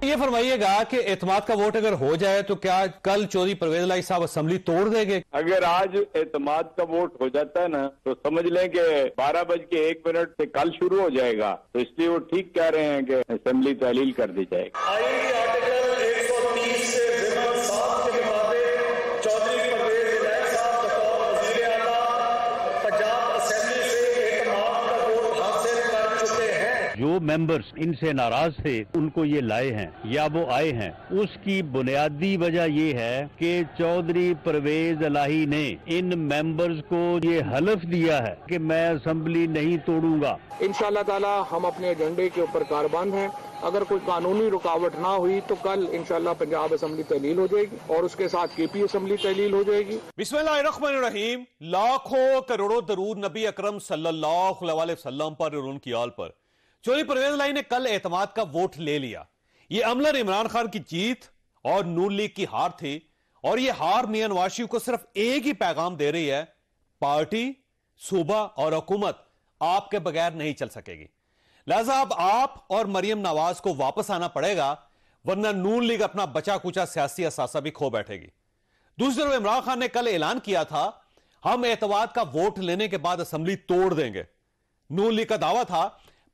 ये फरमाइएगा कि एतमाद का वोट अगर हो जाए तो क्या कल चौधरी परवेज इलाही साहब असेंबली तोड़ देंगे? अगर आज एतमाद का वोट हो जाता है ना तो समझ लें कि 12:01 से कल शुरू हो जाएगा। तो इसलिए वो ठीक कह रहे हैं कि असेंबली तहलील कर दी जाएगी। आर्टिकल 130 से विमल साहब के मुताबिक चौधरी परवेज इलाही साहब बतौर वज़ीर आला पंजाब असेंबली से एतमाद का वोट हासिल कर चुके हैं। जो मेंबर्स इनसे नाराज थे उनको ये लाए हैं या वो आए हैं, उसकी बुनियादी वजह ये है कि चौधरी परवेज इलाही ने इन मेंबर्स को ये हलफ दिया है कि मैं असेंबली नहीं तोड़ूंगा। इंशाअल्लाह ताला हम अपने एजेंडे के ऊपर कारबंद हैं। अगर कोई कानूनी रुकावट ना हुई तो कल इंशाअल्लाह पंजाब असेंबली तहलील हो जाएगी और उसके साथ केपी असेंबली तहलील हो जाएगी। बिस्मिल्लाहिर्रहमानिर्रहीम। लाखों करोड़ों दरूद नबी अकरम सल्लल्लाहु अलैहि वसल्लम पर और उनकी आल पर। चौधरी परवेज इलाही ने कल एतमाद का वोट ले लिया। ये अमलन इमरान खान की जीत और नून लीग की हार थी और ये हार मियां नवाज शरीफ को सिर्फ एक ही पैगाम दे रही है, पार्टी, सूबा और हुकूमत आपके बगैर नहीं चल सकेगी। लिहाजा अब आप और मरियम नवाज को वापस आना पड़ेगा, वरना नून लीग अपना बचा कुचा सियासी असासा भी खो बैठेगी। दूसरी तरफ इमरान खान ने कल ऐलान किया था हम एतमाद का वोट लेने के बाद असेंबली तोड़ देंगे। नून लीग का दावा था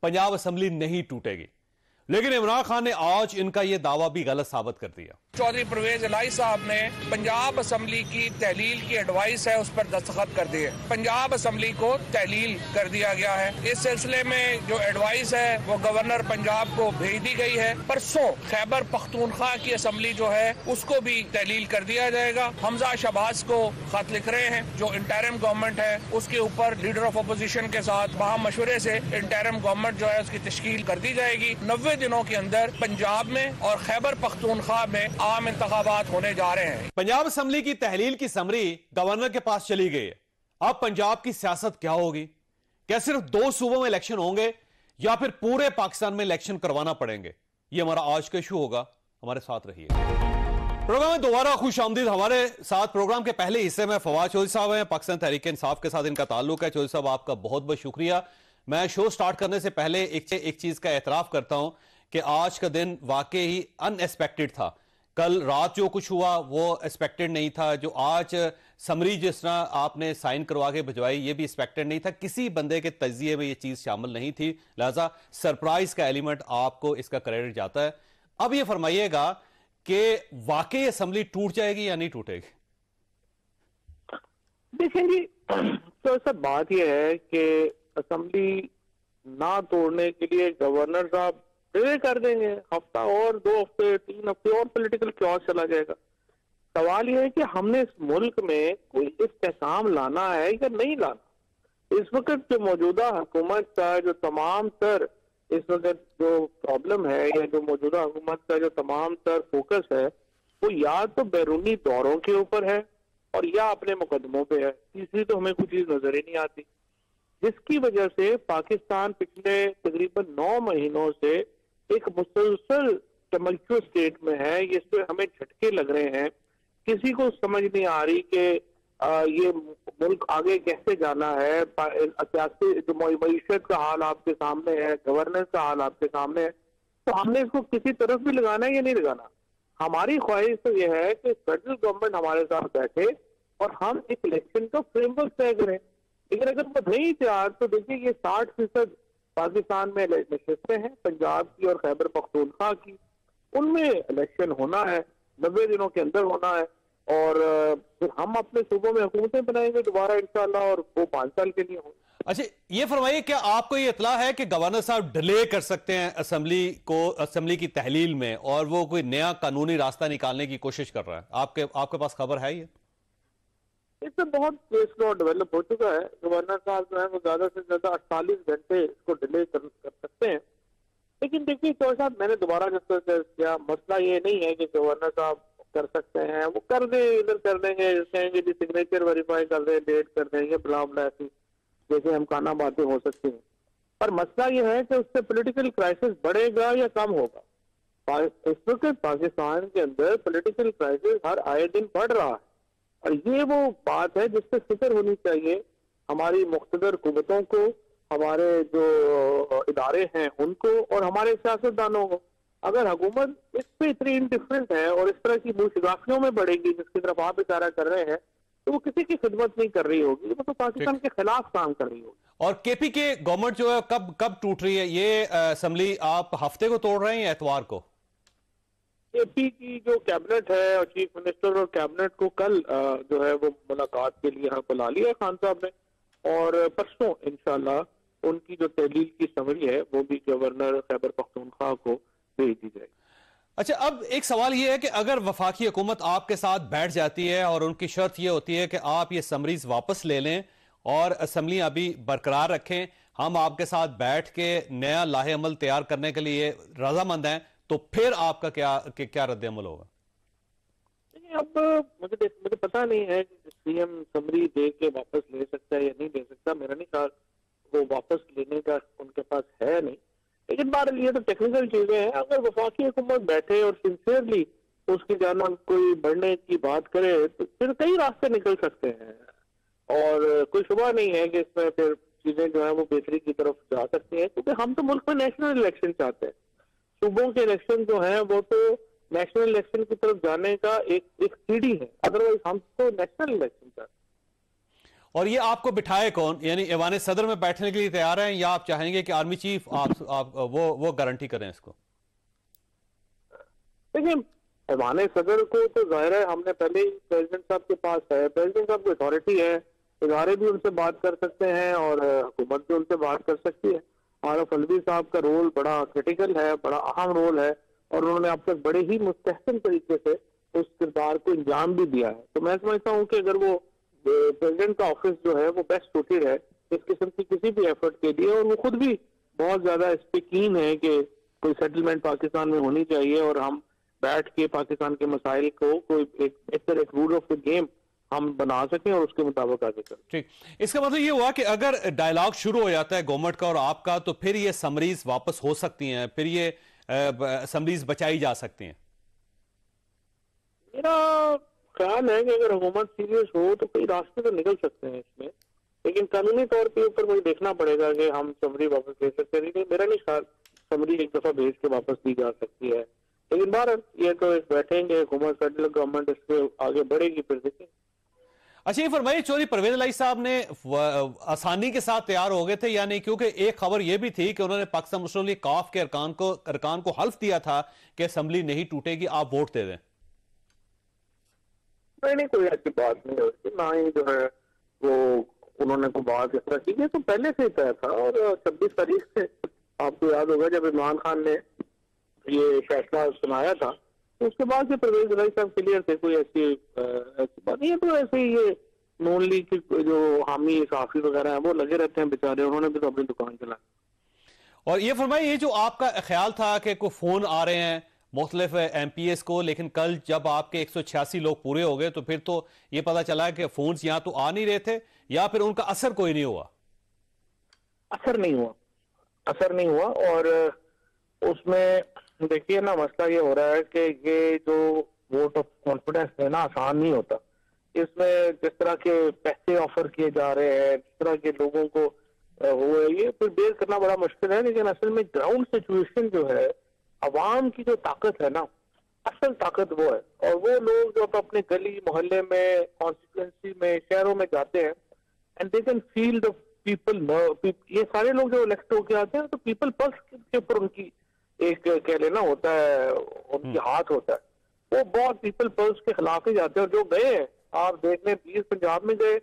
पंजाब असेंबली नहीं टूटेगी, लेकिन इमरान खान ने आज इनका यह दावा भी गलत साबित कर दिया। चौधरी परवेज इलाही साहब ने पंजाब असेंबली की तहलील की एडवाइस है उस पर दस्तखत कर दिए। पंजाब असेंबली को तहलील कर दिया गया है। इस सिलसिले में जो एडवाइस है वो गवर्नर पंजाब को भेज दी गई है। परसों खैबर पख्तूनख्वा की असेंबली जो है उसको भी तहलील कर दिया जाएगा। हमजा शहबाज को खत लिख रहे हैं, जो इंटरिम गवर्नमेंट है उसके ऊपर लीडर ऑफ अपोजिशन के साथ वहाँ मशवरे से इंटरिम गवर्नमेंट जो है उसकी तश्कील कर दी जाएगी। 90 दिनों के अंदर पंजाब में और खैबर पख्तूनख्वा में आम इंतखाबात होने जा रहे हैं। पंजाब असेंबली की तहलील की समरी गवर्नर के पास चली गई है। अब पंजाब की सियासत क्या होगी? क्या सिर्फ 2 सूबों में इलेक्शन होंगे या फिर पूरे पाकिस्तान में इलेक्शन करवाना पड़ेंगे? यह हमारा आज का इशू होगा। हमारे साथ रहिए। प्रोग्राम में दोबारा खुश आमदीद। हमारे साथ प्रोग्राम के पहले हिस्से में फवाद चौधरी साहब हैं, पाकिस्तान तहरीक इंसाफ के साथ इनका ताल्लुक है। चौधरी साहब आपका बहुत बहुत शुक्रिया। मैं शो स्टार्ट करने से पहले एक चीज का एतराफ करता हूं कि आज का दिन वाकई ही अनएक्सपेक्टेड था। कल रात जो कुछ हुआ वो एक्सपेक्टेड नहीं था। जो आज समरी जिस तरह आपने साइन करवा के भिजवाई ये भी एक्सपेक्टेड नहीं था। किसी बंदे के तजिए में ये चीज शामिल नहीं थी, लिहाजा सरप्राइज का एलिमेंट आपको इसका क्रेडिट जाता है। अब ये फरमाइएगा कि वाकई असेंबली टूट जाएगी या नहीं टूटेगी? देखिए जी, तो सब बात यह है कि असेंबली ना तोड़ने के लिए गवर्नर साहब डिले कर देंगे। हफ्ता और 2 हफ्ते 3 हफ्ते और पॉलिटिकल क्लॉज चला जाएगा। सवाल यह है कि हमने इस मुल्क में कोई इस्तेहकाम लाना है या नहीं लाना। इस वक्त जो मौजूदा हुकूमत का जो तमाम तर इस वक्त जो प्रॉब्लम है या जो मौजूदा हुकूमत का जो तमाम तर फोकस है वो या तो बैरूनी दौरों के ऊपर है और या अपने मुकदमों पे है। तीसरी तो हमें कोई चीज नजर ही नहीं आती, जिसकी वजह से पाकिस्तान पिछले तकरीबन 9 महीनों से एक मुसलसल टमल्चुअस स्टेट में है। इसमें हमें झटके लग रहे हैं। किसी को समझ नहीं आ रही कि ये मुल्क आगे कैसे जाना है। सियासी जो मईशत का हाल आपके सामने है, गवर्नेंस का हाल आपके सामने है, तो हमने इसको किसी तरफ भी लगाना है या नहीं लगाना। हमारी ख्वाहिश तो यह है कि फेडरल गवर्नमेंट हमारे साथ बैठे और हम एक इलेक्शन का फ्रेमवर्क तय करें। लेकिन अगर वो नहीं तैयार तो देखिए ये 60% पाकिस्तान में नशिस्तें हैं, पंजाब की और खैबर पख्तूनख्वा की, उनमें इलेक्शन होना है, 90 दिनों के अंदर होना है और फिर हम अपने सूबों में हुकूमतें बनाएंगे दोबारा इंशाल्लाह और वो 5 साल के लिए होंगे। अच्छा ये फरमाइए, क्या आपको ये इतला है कि गवर्नर साहब डिले कर सकते हैं असेंबली की तहलील में और वो कोई नया कानूनी रास्ता निकालने की कोशिश कर रहा है? आपके पास खबर है? ये इससे बहुत केस लॉ डेवलप हो चुका है। गवर्नर साहब जो है वो ज्यादा से ज्यादा 48 घंटे इसको डिले कर सकते हैं। लेकिन देखिए चौधरी साहब, मैंने दोबारा जिस किया, मसला ये नहीं है कि गवर्नर साहब कर सकते हैं, वो कर दे, इधर कर देंगे, कहेंगे जी सिग्नेचर वेरीफाई कर दें, डेट कर देंगे, बला बला, ऐसी जैसे हम खाना बातें हो सकती हैं। पर मसला ये है कि उससे पॉलिटिकल क्राइसिस बढ़ेगा या कम होगा। इस वक्त पाकिस्तान के अंदर पॉलिटिकल क्राइसिस हर आए दिन बढ़ रहा है और ये वो बात है जिससे फिक्र होनी चाहिए हमारी मुख्तदर कुव्वतों को, हमारे जो इदारे हैं उनको और हमारे सियासतदानों को। अगर हुकूमत इस पे इतनी इंडिफरेंट है और इस तरह की मुशगाफियों में बढ़ेगी जिसकी तरफ आप इशारा कर रहे हैं, तो वो किसी की खिदमत नहीं कर रही होगी, वो तो पाकिस्तान के खिलाफ काम कर रही होगी। और केपी के गवर्नमेंट जो है कब कब टूट रही है? ये असेंबली आप हफ्ते को तोड़ रहे हैं या एतवार को? केपी की जो कैबिनेट है और चीफ मिनिस्टर और कैबिनेट को कल जो है वो मुलाकात के लिए यहाँ बुला लिया खान साहब ने, और परसों इंशाल्लाह उनकी जो तहलील की समरी है वो भी गवर्नर खैबर पख्तूनख्वा को भेज दी जाएगी। अच्छा, अब एक सवाल यह है कि अगर वफाकी हुकूमत आपके साथ बैठ जाती है और उनकी शर्त यह होती है कि आप ये समरीज वापस ले लें और असेंबली अभी बरकरार रखें, हम आपके साथ बैठ के नया लाहे अमल तैयार करने के लिए रजामंद हैं, तो फिर आपका क्या रद्द अमल होगा? अब मुझे पता नहीं है कि सीएम समरी दे के वापस ले सकता है या नहीं ले सकता। मेरा नहीं ख्याल वो वापस लेने का उनके पास है नहीं, लेकिन बार ये तो टेक्निकल चीजें हैं। अगर वफाकी हुकूमत बैठे और सिंसियरली उसकी जान कोई बढ़ने की बात करे तो फिर कई रास्ते निकल सकते हैं, और कोई शुबा नहीं है कि इसमें फिर चीजें जो है वो बेहतरी की तरफ जा सकती हैं, क्योंकि हम तो मुल्क में नेशनल इलेक्शन चाहते हैं। सूबों के इलेक्शन जो है वो तो नेशनल इलेक्शन की तरफ जाने का एक सीढ़ी है, अदरवाइज हम तो नेशनल इलेक्शन चाहते हैं। और ये आपको बिठाए कौन? यानी ऐवान सदर में बैठने के लिए तैयार हैं या आप चाहेंगे कि आर्मी चीफ आप वो गारंटी करें इसको? देखिए, ऐवान सदर को तो जाहिर है हमने पहले ही प्रेसिडेंट साहब के पास है, प्रेसिडेंट साहब की अथॉरिटी है, इदारे भी उनसे बात कर सकते हैं और हुकूमत भी उनसे बात कर सकती है। आरफ अलवी साहब का रोल बड़ा क्रिटिकल है, बड़ा अहम रोल है, और उन्होंने अब तक बड़े ही मुस्तहसन तरीके से उस किरदार को इंजाम भी दिया है। तो मैं समझता हूँ कि अगर वो प्रेसिडेंट का ऑफिस जो है वो बेस्ट सुटेड है इस किस्म की किसी भी एफर्ट के लिए, और वो खुद भी बहुत ज्यादा इस पे कीन है कि कोई सेटलमेंट पाकिस्तान में होनी चाहिए और हम बैठ के पाकिस्तान के मसाइल को कोई एक रूल ऑफ द गेम हम बना सकें और उसके मुताबिक आगे करें। ठीक, इसका मतलब ये हुआ कि अगर डायलॉग शुरू हो जाता है गवर्नमेंट का और आपका, तो फिर ये समरीज वापस हो सकती हैं, फिर ये समरीज बचाई जा सकती हैं। मेरा ख्याल है कि अगर हुकूमत सीरियस हो तो कई रास्ते तो निकल सकते हैं इसमें, लेकिन कानूनी तौर पे ऊपर मुझे देखना पड़ेगा कि हम समरी वापस ले सकते हैं। मेरा नहीं ख्याल समरी एक दफा भेज के वापस दी जा सकती है, लेकिन बार ये तो एक बैठेंगे हुकूमत, फेडरल गवर्नमेंट इसके आगे बढ़ेगी, फिर देखेंगे। अच्छा, ये फरमाइए, चौधरी परवेज इलाही साहब ने आसानी के साथ तैयार हो गए थे या नहीं? क्योंकि एक खबर यह भी थी कि उन्होंने पाकिस्तान मुस्लिम लीग काफ के अरकान को हल्फ दिया था कि असेंबली नहीं टूटेगी, आप वोट दे दें। नहीं, कोई ऐसी बात नहीं होती, ना ही जो है वो उन्होंने कोई बात इस तरह की, ये तो पहले से ही तय था। और 26 तारीख से आपको याद होगा जब इमरान खान ने ये फैसला सुनाया था, तो उसके बाद से परवेज इलाही साहब क्लियर थे, कोई ऐसी बात नहीं है। तो ऐसे ही ये नून लीग के जो हामी साफी वगैरह हैं वो लगे रहते हैं बेचारे, उन्होंने भी तो अपनी दुकान चलाई। और ये फरमाइए, ये जो आपका ख्याल था कि कोई फोन आ रहे हैं मुख्तलिफ MPs को, लेकिन कल जब आपके 186 लोग पूरे हो गए तो फिर तो ये पता चला कि फोन यहाँ तो आ नहीं रहे थे, या फिर उनका असर कोई नहीं हुआ? असर नहीं हुआ। और उसमें देखिए ना, मसला ये हो रहा है कि ये जो वोट ऑफ कॉन्फिडेंस है ना, आसान नहीं होता। इसमें जिस तरह के पैसे ऑफर किए जा रहे हैं, जिस तरह के लोगों को हुए, ये फिर बेर करना बड़ा मुश्किल है। लेकिन असल में ग्राउंड सिचुएशन जो है, अवाम की जो ताकत है ना, असल ताकत वो है। और वो लोग जो अपने गली मोहल्ले में, कॉन्स्टिट्यूएंसी में, शहरों में जाते हैं, and they can feel the people. ये सारे लोग जो इलेक्ट होके आते हैं तो पीपल पल्स के ऊपर उनकी एक कह लेना होता है, उनकी हाथ होता है, वो बहुत पीपल पल्स के खिलाफ ही जाते हैं। और जो गए हैं, आप देख लें, 20 पंजाब में गए,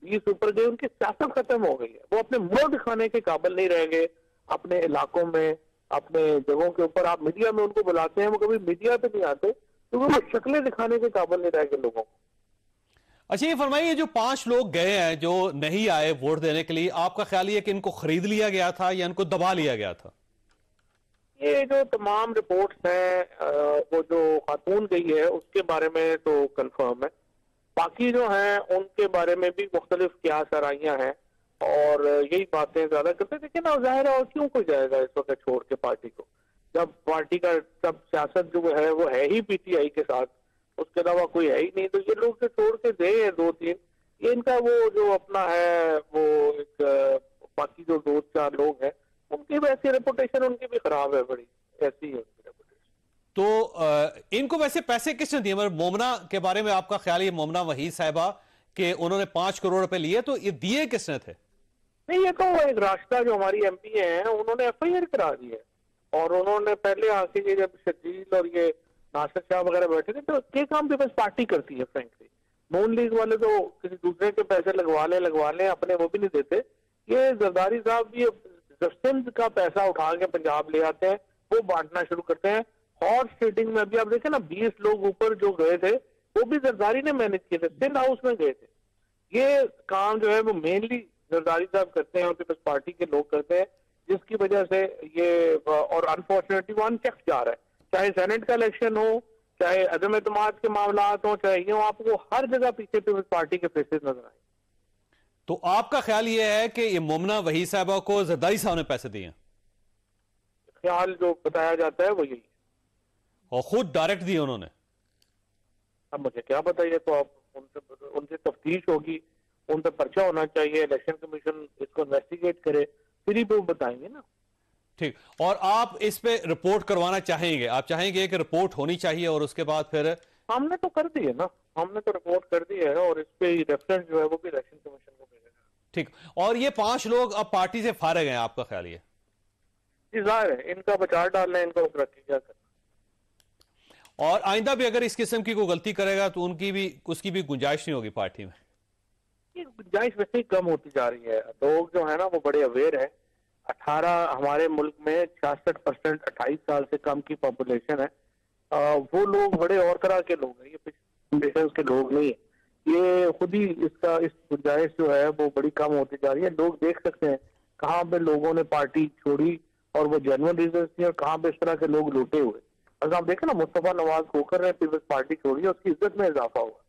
20 ऊपर गए, उनकी सियासत खत्म हो गई है। वो अपने मुंह दिखाने के काबिल नहीं रह गए अपने इलाकों में, अपने जगहों के ऊपर। आप मीडिया में उनको बुलाते हैं, वो कभी मीडिया पे नहीं आते, तो वो शक्लें दिखाने के काबिल नहीं रह गए लोगों को। अच्छा, ये फरमाइए, जो 5 लोग गए हैं जो नहीं आए वोट देने के लिए, आपका ख्याल ये कि इनको खरीद लिया गया था या इनको दबा लिया गया था? ये जो तमाम रिपोर्ट्स हैं, वो जो खातून गई है उसके बारे में तो कंफर्म है, बाकी जो हैं उनके बारे में भी मुख्तलिफ क्या सराइयां हैं और यही बातें ज्यादा करते। देखिए ना, जाहिर है, और क्यों कोई जाएगा इस वक्त छोड़ के पार्टी को, जब पार्टी का सब सियासत जो है वो है ही PTI के साथ, उसके अलावा कोई है ही नहीं। तो ये लोग जो छोड़ के गए हैं 2-3, ये इनका वो जो अपना है वो एक, बाकी जो 2-4 लोग हैं उनकी भी ऐसी रेपुटेशन उनकी भी खराब है, बड़ी ऐसी है उनकी रेपुटेशन। तो इनको वैसे पैसे किसने दिए? मतलब मोमना के बारे में आपका ख्याल है, मोमना वहीद साहिबा कि उन्होंने 5 करोड़ रुपए लिए, तो ये दिए किसने थे? नहीं, ये तो एक राष्ट्र जो हमारी एमपी हैं उन्होंने एफआईआर करा दी है, और उन्होंने पहले आके ये जब शकील और ये नासिर शाह वगैरह बैठे थे तो ये काम पीपल्स पार्टी करती है। फ्रेंकली नून लीग वाले तो किसी दूसरे के पैसे लगवा लें, अपने वो भी नहीं देते। ये जरदारी साहब भी सिंध का पैसा उठा के पंजाब ले आते हैं, वो बांटना शुरू करते हैं। हॉर्स ट्रेडिंग में अभी आप देखें ना, 20 लोग ऊपर जो गए थे वो भी जरदारी ने मैनेज किए थे, सिंध हाउस में गए थे। ये काम जो है वो मेनली जरदारी साहब करते हैं और पीपल्स पार्टी के लोग करते हैं, जिसकी वजह से ये, और अनफॉर्चुनेटली वो अनचेक जा रहा है। चाहे सेनेट का इलेक्शन हो, चाहे अदम एतमाद के मामला हो, चाहे ये हो, आपको हर जगह पीछे पीपल्स पार्टी के फेसेस नजर आए। तो आपका ख्याल ये है कि ये मोमना वहीद साहिबा को जरदारी साहब ने पैसे दिए? ख्याल जो बताया जाता है वो यही है, और खुद डायरेक्ट दिए उन्होंने? अब मुझे क्या बताइए, तो आप उनसे तफ्तीश होगी, उन पर पर्चा होना चाहिए, इलेक्शन कमीशन इसको इन्वेस्टिगेट करे, फिर ही वो बताएंगे ना। ठीक, और आप इस पे रिपोर्ट करवाना चाहेंगे? आप चाहेंगे कि रिपोर्ट होनी चाहिए और उसके बाद फिर? हमने तो कर दी है ना, हमने तो रिपोर्ट कर दी है, और इस पे रेफरेंस जो है वो भी इलेक्शन कमीशन को भेजेगा। ठीक, और ये 5 लोग अब पार्टी से फारिग हैं, आपका ख्याल ये? जी जाहिर है, इनका बचाव डालना है, इनको तरक्की क्या करना। और आइंदा भी अगर इस किस्म की कोई गलती करेगा तो उसकी भी गुंजाइश नहीं होगी पार्टी में? ये गुंजाइश वैसे ही कम होती जा रही है। लोग जो है ना वो बड़े अवेयर है। 18 हमारे मुल्क में 66% 28 साल से कम की पॉपुलेशन है। वो लोग बड़े और तरह के लोग हैं, ये पिछले के लोग नहीं है। ये खुद ही इस गुंजाइश जो है वो बड़ी कम होती जा रही है। लोग देख सकते हैं कहाँ पे लोगों ने पार्टी छोड़ी और वो जेन्युइन रीजन थी, और कहाँ पे इस तरह के लोग लूटे हुए। अगर आप देखें ना, मुस्तफा नवाज खोकर ने पीपल्स पार्टी छोड़ी, उसकी इज्जत में इजाफा हुआ,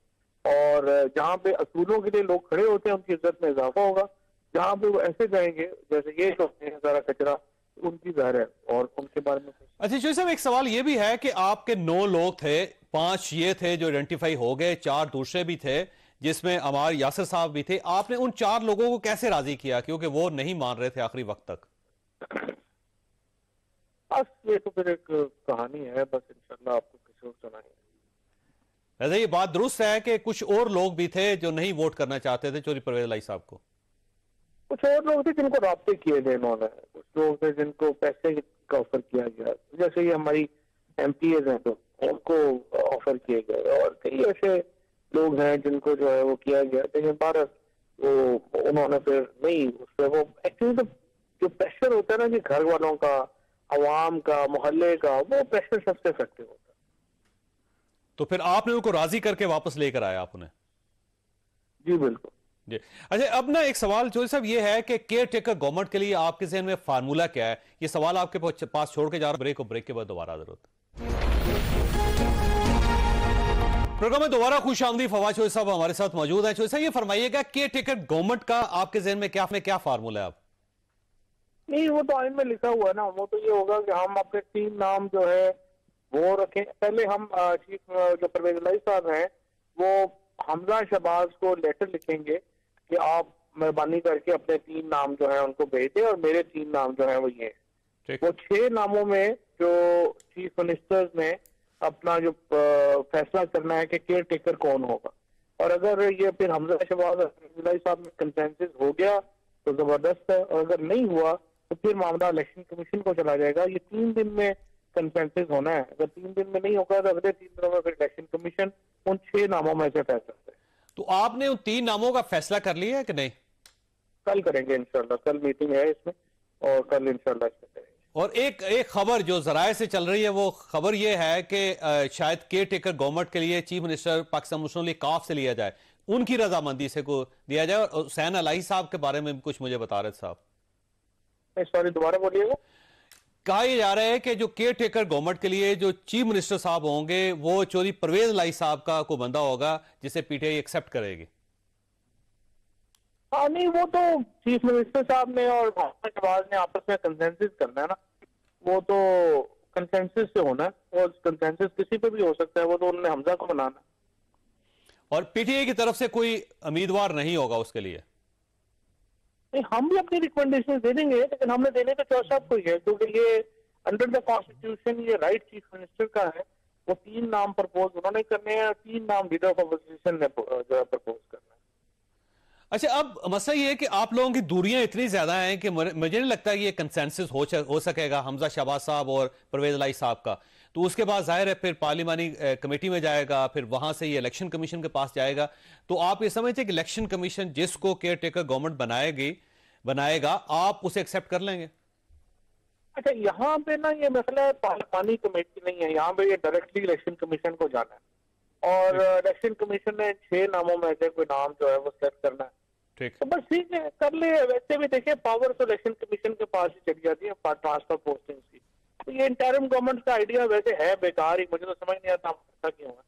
और जहाँ पे असूलों के लिए लोग खड़े होते हैं उनकी इज्जत में इजाफा होगा। जहाँ पे वो ऐसे जाएंगे जैसे ये होते हैं सारा कचरा, उनकी ज़ाहिर है और उनके बारे में। अच्छा चौधरी साहब, एक सवाल ये भी है कि आपके 9 लोग थे, 5 ये थे जो आइडेंटिफाई हो गए, 4 दूसरे भी थे जिसमें अमार यासिर साहब भी थे। आपने उन 4 लोगों को कैसे राजी किया, क्योंकि वो नहीं मान रहे थे आखिरी वक्त तक? बस ये तो फिर एक कहानी है, बस इंशाल्लाह आपको किसी और सुनाएंगे। वैसे ये बात दुरुस्त है कि कुछ और लोग भी थे जो नहीं वोट करना चाहते थे चौधरी परवेज इलाही साहब को? कुछ और लोग थे जिनको राब्ते किए थे इन्होंने, कुछ लोग थे जिनको पैसे का ऑफर किया गया, जैसे ये हमारी MPs हैं तो उनको ऑफर किए गए, और कई ऐसे लोग हैं जिनको जो है वो किया गया। लेकिन भारत वो उन्होंने फिर नहीं, उससे वो एक्चुअली तो जो प्रेशर होता है ना कि घर वालों का, अवाम का, मोहल्ले का, वो प्रेशर सबसे इफेक्टिव होता है। तो फिर आपने उनको राजी करके वापस लेकर आया आपने? जी बिल्कुल जी। अच्छा, अब ना एक सवाल चौधरी साहब ये है कि केयर टेकर गवर्नमेंट के लिए आपके जहन में फार्मूला क्या है? ये सवाल आपके पास छोड़ के जा रहा हूं, ब्रेक के बाद दोबारा जरूरत। प्रोग्राम में दोबारा खुश आमदी, फवाद चौधरी साहब हमारे साथ मौजूद है। चौधरी साहब ये फरमाइएगा, केयर टेकर गवर्नमेंट का आपके जहन में क्या फार्मूला है? आप नहीं, वो तो आइन में लिखा हुआ है ना, वो तो ये होगा कि हम अपने 3 नाम जो है वो रखें। पहले हम चीफ जो परवेज इलाही साहब हैं वो हमजा शहबाज को लेटर लिखेंगे कि आप मेहरबानी करके अपने 3 नाम जो है उनको भेज दें, और मेरे 3 नाम जो है वो ये हैं। वो 6 नामों में जो चीफ मिनिस्टर्स ने अपना जो फैसला करना है कि केयर टेकर कौन होगा, और अगर ये फिर हमजा शहबाज इलाही साहब में कंसेंसस हो गया तो जबरदस्त है, और अगर नहीं हुआ तो फिर मामला इलेक्शन कमीशन को चला जाएगा। ये 3 दिन में कंसेंसस होना है। अगर 3 दिन में नहीं होगा तो अगले 3 दिनों में फिर इलेक्शन कमीशन उन 6 नामों में से फैसला करेगा। तो आपने उन 3 नामों का फैसला कर लिया है कि नहीं? कल करेंगे इंशाल्लाह, कल मीटिंग है इसमें, और कल इंशाल्लाह इसमें करेंगे। और एक खबर जो जराये से चल रही है, वो खबर ये है कि शायद केयर टेकर गवर्नमेंट के लिए चीफ मिनिस्टर पाकिस्तान मुस्लिम लीग काफ से लिया जाए, उनकी रजामंदी से को दिया जाए। और हुसैन इलाही साहब के बारे में कुछ मुझे बता रहे थे साहब। सॉरी, दोबारा बोलिएगा। कहा यह जा रहा है कि जो केयर टेकर गवर्नमेंट के लिए जो चीफ मिनिस्टर साहब होंगे वो चौधरी परवेज इलाही साहब का कोई बंदा होगा जिसे PTI एक्सेप्ट करेगी। हाँ नहीं, वो तो चीफ मिनिस्टर साहब ने और शहबाज ने आपस में कंसेंसस करना है ना, वो तो कंसेंसस से होना है, और कंसेंसस किसी पे भी हो सकता है, वो तो उन्होंने हमजा को बनाना। और PTI की तरफ से कोई उम्मीदवार नहीं होगा उसके लिए? नहीं, हम भी अपनी रिकमेंडेशन दे देंगे, लेकिन हमने देने का चौसा साहब को ही है, क्योंकि ये अंडर द कॉन्स्टिट्यूशन ये राइट चीफ मिनिस्टर का है, वो 3 नाम प्रपोज उन्होंने करने हैं, 3 नाम लीडर ऑफ अपोजिशन ने जो है प्रपोज करना है। अच्छा, अब मसला ये है कि आप लोगों की दूरियां इतनी ज्यादा हैं कि मुझे नहीं लगता कि ये कंसेंसस हो सकेगा हमजा शहबाज साहब और परवेज इलाही साहब का। तो उसके बाद जाहिर है फिर पार्लिमानी कमेटी में जाएगा, फिर वहां से ये इलेक्शन कमीशन के पास जाएगा। तो आप ये समझते हैं कि इलेक्शन कमीशन जिसको केयर टेकर गवर्नमेंट बनाएगा, आप उसे एक्सेप्ट कर लेंगे? अच्छा, यहाँ पे ना ये मसला पार्लिमानी कमेटी नहीं है, यहाँ पे ये डायरेक्टली इलेक्शन कमीशन को जाना है और इलेक्शन कमीशन ने 6 नामों में से कोई नाम जो है वो सेलेक्ट करना है। ठीक, तो बस ठीक है, कर ले। वैसे भी देखिए पावर तो इलेक्शन कमीशन के पास ही चली जाती है ट्रांसफर पोस्टिंग की। तो ये इंटरिम गवर्नमेंट का आइडिया वैसे है बेकार ही, मुझे तो समझ नहीं आता ऐसा क्यों है।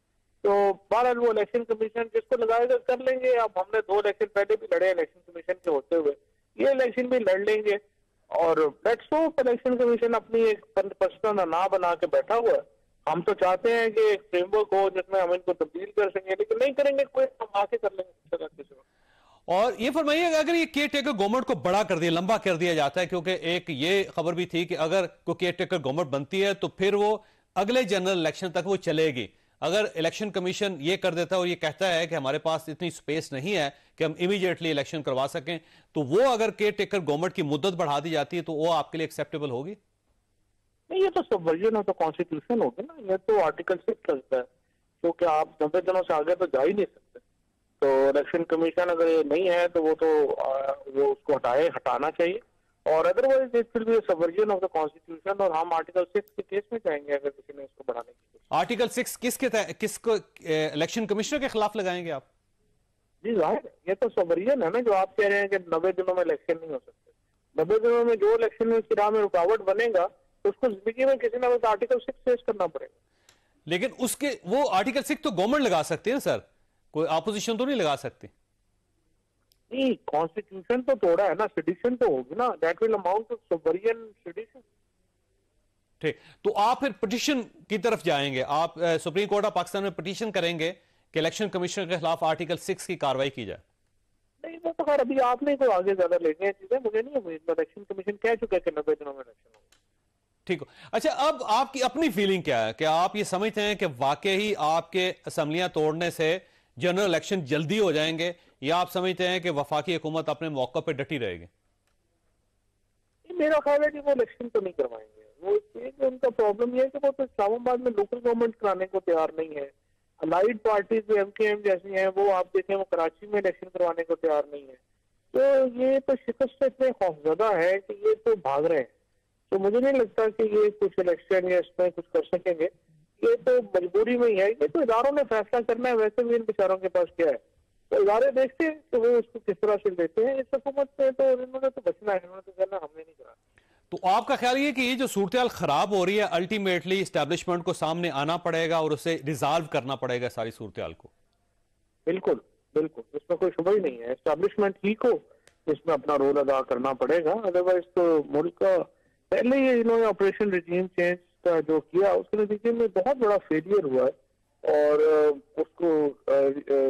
तो बहरहाल वो इलेक्शन कमीशन जिसको लगाएगा कर लेंगे। अब हमने 2 इलेक्शन पहले भी लड़े इलेक्शन कमीशन के होते हुए, ये इलेक्शन भी लड़ लेंगे और लेट्स होप इलेक्शन कमीशन अपनी एक पर्सनल ना बना के बैठा हुआ है। हम तो चाहते हैं कि एक फ्रेमवर्क हो जिसमें हम इनको तब्दील कर सकें, लेकिन नहीं करेंगे, कोई हम आके कर लेंगे। और ये फरमाइए, अगर ये केयर टेकर गवर्नमेंट को बड़ा कर दिया, लंबा कर दिया जाता है, क्योंकि एक ये खबर भी थी कि अगर कोई केयर टेकर गवर्नमेंट बनती है तो फिर वो अगले जनरल इलेक्शन तक वो चलेगी। अगर इलेक्शन कमीशन ये कर देता है और ये कहता है कि हमारे पास इतनी स्पेस नहीं है कि हम इमीडिएटली इलेक्शन करवा सकें, तो वो अगर केयर टेकर गवर्नमेंट की मुद्दत बढ़ा दी जाती है तो वो आपके लिए एक्सेप्टेबल होगी? नहीं, ये तो सबवर्जन ऑफ द कॉन्स्टिट्यूशन होगी ना, ये तो आर्टिकल 6 करता है, क्योंकि आप 90 दिनों से आगे तो जा ही नहीं सकते। तो इलेक्शन कमीशन अगर ये नहीं है तो वो उसको हटाना चाहिए, और otherwise it will be subversion of the constitution और हम आर्टिकल 6 के केस में जाएंगे अगर किसी ने इसको बढ़ाने की। आर्टिकल 6 किसको इलेक्शन कमिश्नर के खिलाफ लगाएंगे आप? जी जाहिर है, ये तो सबवर्जन है ना, जो आप कह रहे हैं कि 90 दिनों में इलेक्शन नहीं हो सकते। 90 दिनों में जो इलेक्शन में उसकी राह में रुकावट बनेगा तो उसको जिंदगी में किसी ना किसी आर्टिकल 6 फेस करना पड़ेगा। लेकिन उसके वो आर्टिकल 6 तो गवर्नमेंट लगा सकती है ना सर, कोई अपोजिशन तो नहीं लगा सकती। नहीं, कॉन्स्टिट्यूशन तो तोड़ा है ना, सेडिशन तो होगी ना, that will amount to subversion sedition. ठीक, तो आप फिर पिटीशन की तरफ जाएंगे, आप सुप्रीम कोर्ट ऑफ पाकिस्तान में पिटीशन करेंगे कि इलेक्शन कमीशन के खिलाफ आर्टिकल 6 की कार्रवाई की जाए? नहीं, वो तो खैर अभी आपने कोई आगे ज्यादा लेनी है चीजें, मुझे नहीं है। इलेक्शन कमीशन कह चुका है कि 90 दिनों में इलेक्शन होगा। ठीक हो। अच्छा, अब आपकी अपनी फीलिंग क्या है? क्या आप ये समझते हैं कि वाकई आपके असम्बलियां तोड़ने से जनरल इलेक्शन जल्दी हो जाएंगे, या आप समझते हैं कि वफाकी हुकूमत अपने मौके पर डटी रहेगी? मेरा ख्याल है कि वो इलेक्शन तो नहीं करवाएंगे। वो उनका प्रॉब्लम ये है कि वो तो इस्लामाबाद में लोकल गवर्नमेंट कराने को तैयार नहीं है। अलाइड पार्टीज जो MKM जैसी हैं वो आप देखें वो कराची में इलेक्शन करवाने को तैयार नहीं है। तो ये तो शिकस्त से इतने खौफजदा है कि ये तो भाग रहे हैं। तो मुझे नहीं लगता कि ये कुछ इलेक्शन या इसमें कुछ कर सकेंगे, ये तो मजबूरी में ही है। ये तो इदारों ने फैसला करना है, वैसे भी इन बेचारों के पास क्या है, तो इदारे देखते हैं कि वो उसको किस तरह से लेते हैं। इस हुकूमत से तो इन्होंने तो बचना है, इन्होंने तो कहना हमने नहीं करा। तो आपका ख्याल ये कि ये जो सूरत खराब हो रही है, अल्टीमेटली इस्टेब्लिशमेंट को सामने आना पड़ेगा और उसे रिजॉल्व करना पड़ेगा सारी सूरत को? बिल्कुल बिल्कुल, इसमें कोई शुबा ही नहीं है। एस्टेब्लिशमेंट ठीक हो, इसमें अपना रोल अदा करना पड़ेगा, अदरवाइज तो मुल्क का पहले ही इन्होंने ऑपरेशन रिजीम चेंज का जो किया उसके नतीजे में बहुत बड़ा फेलियर हुआ है और उसको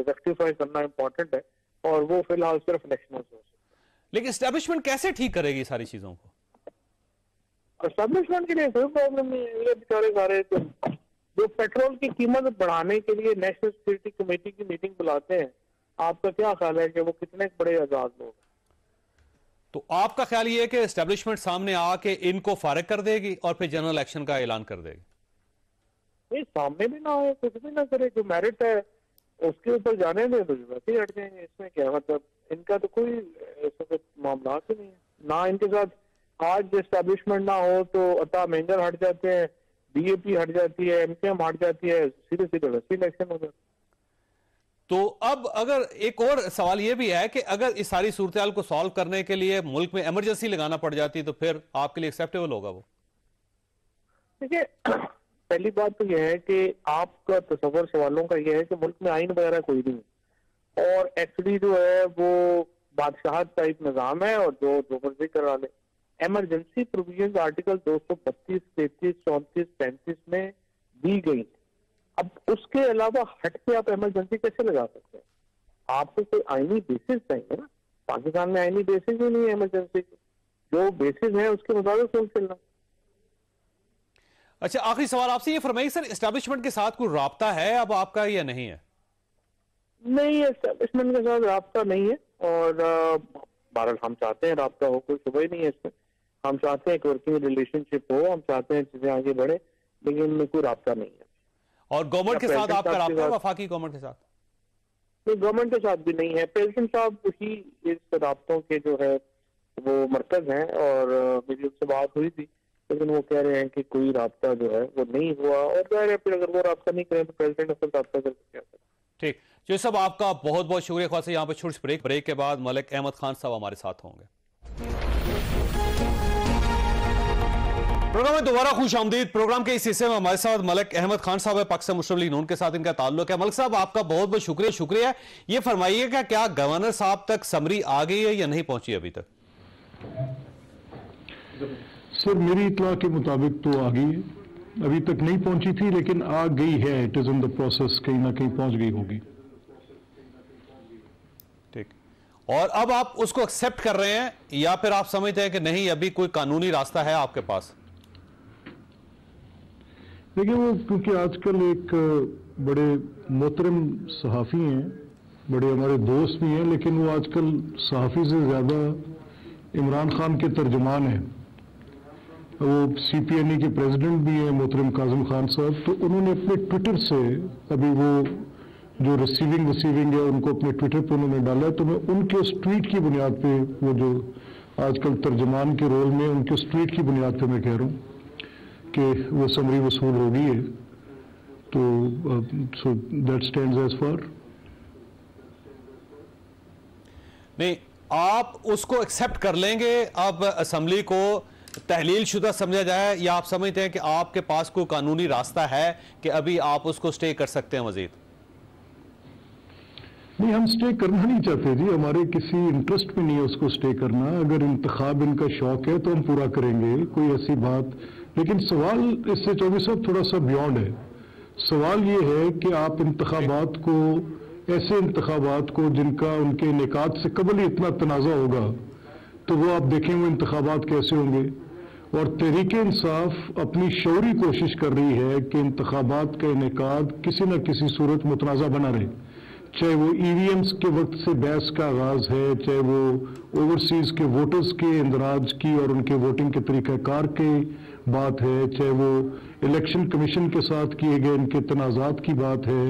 रेक्टिफाई करना इम्पोर्टेंट है, और वो फिलहाल सिर्फ इलेक्शन से हो सकता है। लेकिन एस्टेब्लिशमेंट कैसे ठीक करेगी सारी चीजों को? एस्टेब्लिशमेंट के लिए कोई प्रॉब्लम नहीं है। ये बेचारे सारे जो पेट्रोल की कीमत बढ़ाने के लिए नेशनल सिक्योरिटी कमेटी की मीटिंग बुलाते हैं, आपका क्या ख्याल है कि वो कितने बड़े आजाद लोग? तो आपका ख्याल ये है कि एस्टेब्लिशमेंट सामने आके इनको फारिग कर देगी और फिर जनरल इलेक्शन का ऐलान कर देगी? नहीं, सामने भी ना हो, कुछ भी ना करे, जो मेरिट है उसके ऊपर जाने दें तो वैसे ही हट जाएंगे। इसमें क्या मतलब, इनका तो कोई ऐसा मामला ही नहीं है ना। इनके साथ आज एस्टेब्लिशमेंट ना हो तो अता मेंजर हट जाते हैं, DAP हट जाती है, MKM हट जाती है, सीधे सीधे वैसे इलेक्शन हो जाता है। तो अब अगर एक और सवाल यह भी है कि अगर इस सारी सूरत को सॉल्व करने के लिए मुल्क में इमरजेंसी लगाना पड़ जाती तो फिर आपके लिए एक्सेप्टेबल होगा वो? देखिए, पहली बात तो यह है कि आपका तस्वर सवालों का यह है कि मुल्क में आइन वगैरह कोई नहीं, और एक्चुअली जो है वो बादशाहत टाइप निजाम है और जो मर्जी करा ले। इमरजेंसी प्रोविजन आर्टिकल 232, 33, 34, 35 में दी गई। अब उसके अलावा हट के आप इमरजेंसी कैसे लगा सकते हैं? आपको कोई आईनी बेसिस चाहिए ना। पाकिस्तान में आईनी बेसिस ही नहीं है इमरजेंसी की, जो बेसिस है उसके मुताबिक चलना। अच्छा, आखिरी सवाल आपसे ये फरमाइए सर, एस्टैब्लिशमेंट के साथ कोई राब्ता है अब आपका या नहीं है? नहीं, एस्टेब्लिशमेंट के साथ राब्ता नहीं है, और बहरहाल हम चाहते हैं राब्ता हो, कोई शुबह ही नहीं है इसमें। हम चाहते हैं कि वर्किंग रिलेशनशिप हो, हम चाहते हैं चीजें आगे बढ़े, लेकिन कोई राब्ता नहीं है। और गवर्नमेंट के साथ आपका राब्ता है, वफाकी गवर्नमेंट के साथ? तो गवर्नमेंट के साथ भी नहीं है। प्रेसिडेंट साहब ही इस राब्तों के जो है वो मरकज हैं, और मेरी उनसे बात हुई थी, लेकिन वो कह रहे हैं कि कोई राब्ता जो है वो नहीं हुआ, और कह रहे फिर अगर वो राब्ता नहीं करें तो प्रेसिडेंट असल राब्ता करके क्या करें। ठीक जी सब, आपका बहुत बहुत शुक्रिया। खास यहाँ पे छोटी ब्रेक के बाद मलिक अहमद खान साहब हमारे साथ होंगे। प्रोग्राम में दोबारा खुश आमदीद। प्रोग्राम के इस हिस्से में हमारे साथ मलिक अहमद खान साहब है, पाकिस्तान मुस्लिम लीग नून के साथ इनका ताल्लुक है। मलिक साहब, आपका बहुत बहुत शुक्रिया। ये फरमाइएगा, क्या गवर्नर साहब तक समरी आ गई है या नहीं पहुंची अभी तक? सर, मेरी इत्तला के मुताबिक तो आ गई है, अभी तक नहीं पहुंची थी लेकिन आ गई है। It is in the process, कहीं ना कहीं पहुंच गई होगी। ठीक, और अब आप उसको एक्सेप्ट कर रहे हैं या फिर आप समझते हैं कि नहीं अभी कोई कानूनी रास्ता है आपके पास? देखिए, वो क्योंकि आजकल एक बड़े मोहतरम सहाफ़ी हैं, बड़े हमारे दोस्त भी हैं, लेकिन वो आजकल सहाफ़ी से ज़्यादा इमरान खान के तर्जुमान हैं। वो CPNE के प्रेसिडेंट भी हैं, मोहतरम काज़िम खान साहब। तो उन्होंने अपने ट्विटर से अभी वो जो रिसीविंग है उनको अपने ट्विटर पर उन्होंने डाला है। तो मैं उनके उस ट्वीट की बुनियाद पे, वो जो आजकल तर्जुमान के रोल में, उनके उस ट्वीट की बुनियाद पे मैं कह रहा हूँ कि वो समरी वसूल हो गई है। तो so that stands as for. नहीं, आप उसको एक्सेप्ट कर लेंगे अब असेंबली को तहलील शुदा समझा जाए, या आप समझते हैं कि आपके पास कोई कानूनी रास्ता है कि अभी आप उसको स्टे कर सकते हैं मजीद? नहीं, हम स्टे करना नहीं चाहते जी, हमारे किसी इंटरेस्ट में नहीं है उसको स्टे करना। अगर इंतखाब इनका शौक है तो हम पूरा करेंगे, कोई ऐसी बात। लेकिन सवाल इससे चौधरी साहब थोड़ा सा बियॉन्ड है। सवाल ये है कि आप इंतखाबात को, ऐसे इंतखाबात को जिनका उनके इनेकाद से कबल ही इतना तनाज़ा होगा, तो वो आप देखें वो इंतखाबात कैसे होंगे। और तहरीक इंसाफ अपनी शौरी कोशिश कर रही है कि इंतखाबात का इनेकाद किसी न किसी सूरत मुतनाज़ा बना रहे, चाहे वो EVMs के वक्त से बहस का आगाज है, चाहे वो ओवरसीज के वोटर्स के इंदराज की और उनके वोटिंग के तरीक़ाकार की बात है, चाहे वो इलेक्शन कमीशन के साथ किए गए इनके तनाज़ात की बात है,